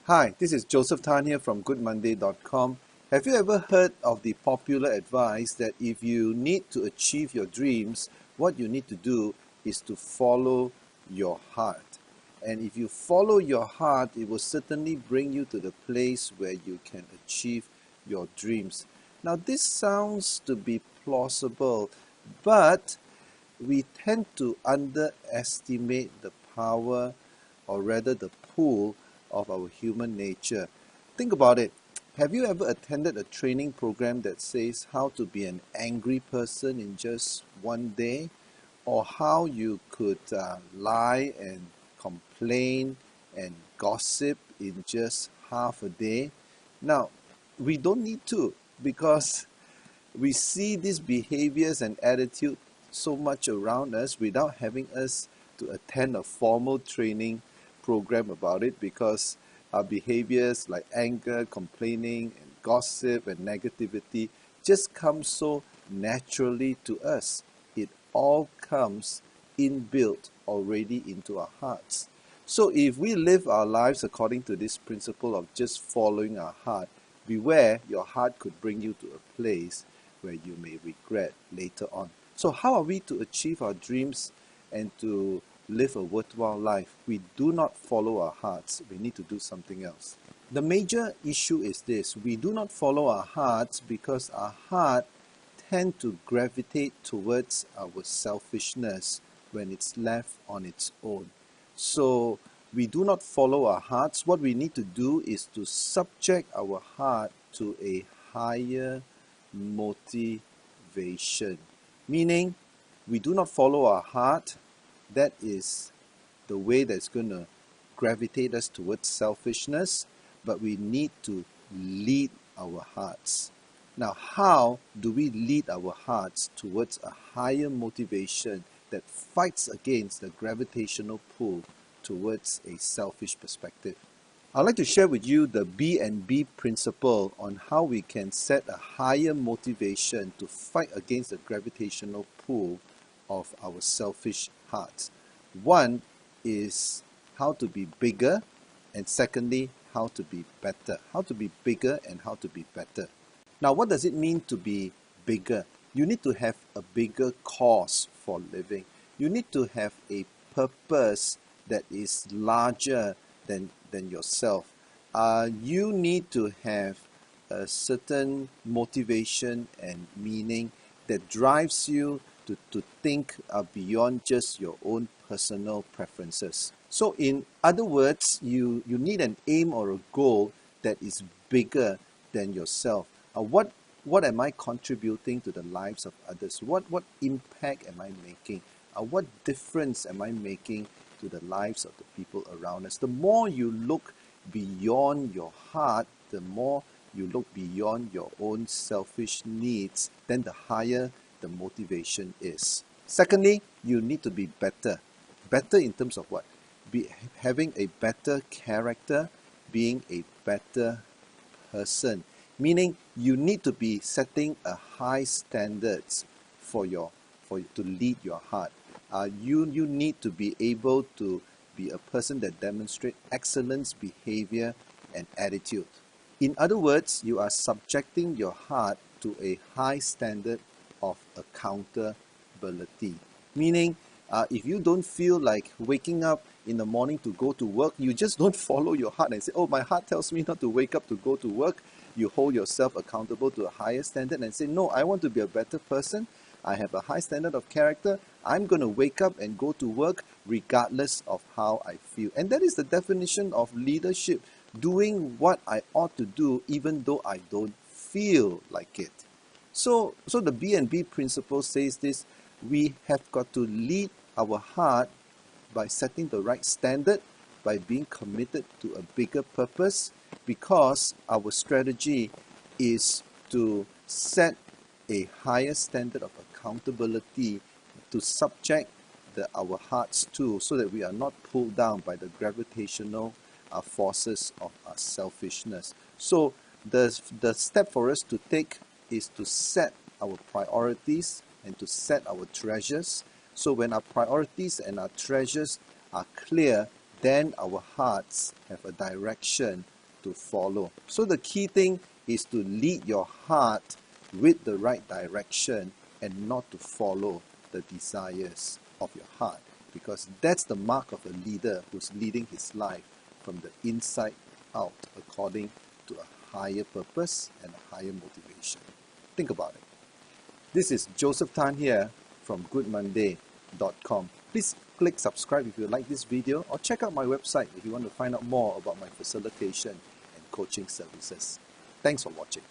Hi, this is Joseph Tan here from GoodMonday.com. Have you ever heard of the popular advice that if you need to achieve your dreams, what you need to do is to follow your heart? And if you follow your heart, it will certainly bring you to the place where you can achieve your dreams. Now, this sounds to be plausible, but we tend to underestimate the power, or rather the pull, of our human nature. Think about it. Have you ever attended a training program that says how to be an angry person in just one day? Or how you could lie and complain and gossip in just half a day? Now, we don't need to, because we see these behaviors and attitude so much around us without having us to attend a formal training program about it, because our behaviors like anger, complaining, and gossip and negativity just come so naturally to us. It all comes inbuilt already into our hearts. So if we live our lives according to this principle of just following our heart, beware, your heart could bring you to a place where you may regret later on. So how are we to achieve our dreams and to live a worthwhile life? We do not follow our hearts. We need to do something else. The major issue is this: we do not follow our hearts because our heart tend to gravitate towards our selfishness when it's left on its own. So we do not follow our hearts. What we need to do is to subject our heart to a higher motivation. Meaning, we do not follow our heart. That is the way that's going to gravitate us towards selfishness, but we need to lead our hearts. Now, how do we lead our hearts towards a higher motivation that fights against the gravitational pull towards a selfish perspective? I'd like to share with you the B&B principle on how we can set a higher motivation to fight against the gravitational pull of our selfish hearts. One is how to be bigger, and secondly, how to be better. How to be bigger and how to be better. Now, what does it mean to be bigger? You need to have a bigger cause for living. You need to have a purpose that is larger than yourself. You need to have a certain motivation and meaning that drives you to think beyond just your own personal preferences. So in other words, you need an aim or a goal that is bigger than yourself. What am I contributing to the lives of others? What impact am I making? What difference am I making to the lives of the people around us? The more you look beyond your heart, the more you look beyond your own selfish needs, then the higher the motivation is. Secondly, you need to be better. Better in terms of what? Having a better character, being a better person. Meaning you need to be setting a high standards for you to lead your heart. You need to be able to be a person that demonstrates excellence, behavior, and attitude. In other words, you are subjecting your heart to a high standard of accountability. Meaning, if you don't feel like waking up in the morning to go to work, you just don't follow your heart and say, oh, my heart tells me not to wake up to go to work. You hold yourself accountable to a higher standard and say, no, I want to be a better person. I have a high standard of character. I'm going to wake up and go to work regardless of how I feel. And that is the definition of leadership: doing what I ought to do even though I don't feel like it. So the B&B principle says this: we have got to lead our heart by setting the right standard, by being committed to a bigger purpose, because our strategy is to set a higher standard of accountability to subject our hearts to, so that we are not pulled down by the gravitational forces of our selfishness. So the step for us to take is to set our priorities and to set our treasures. So when our priorities and our treasures are clear, then our hearts have a direction to follow. So the key thing is to lead your heart with the right direction and not to follow the desires of your heart, because that's the mark of a leader who's leading his life from the inside out according to a higher purpose and a higher motivation. Think about it. This is Joseph Tan here from goodmonday.com. Please click subscribe if you like this video, or check out my website if you want to find out more about my facilitation and coaching services. Thanks for watching.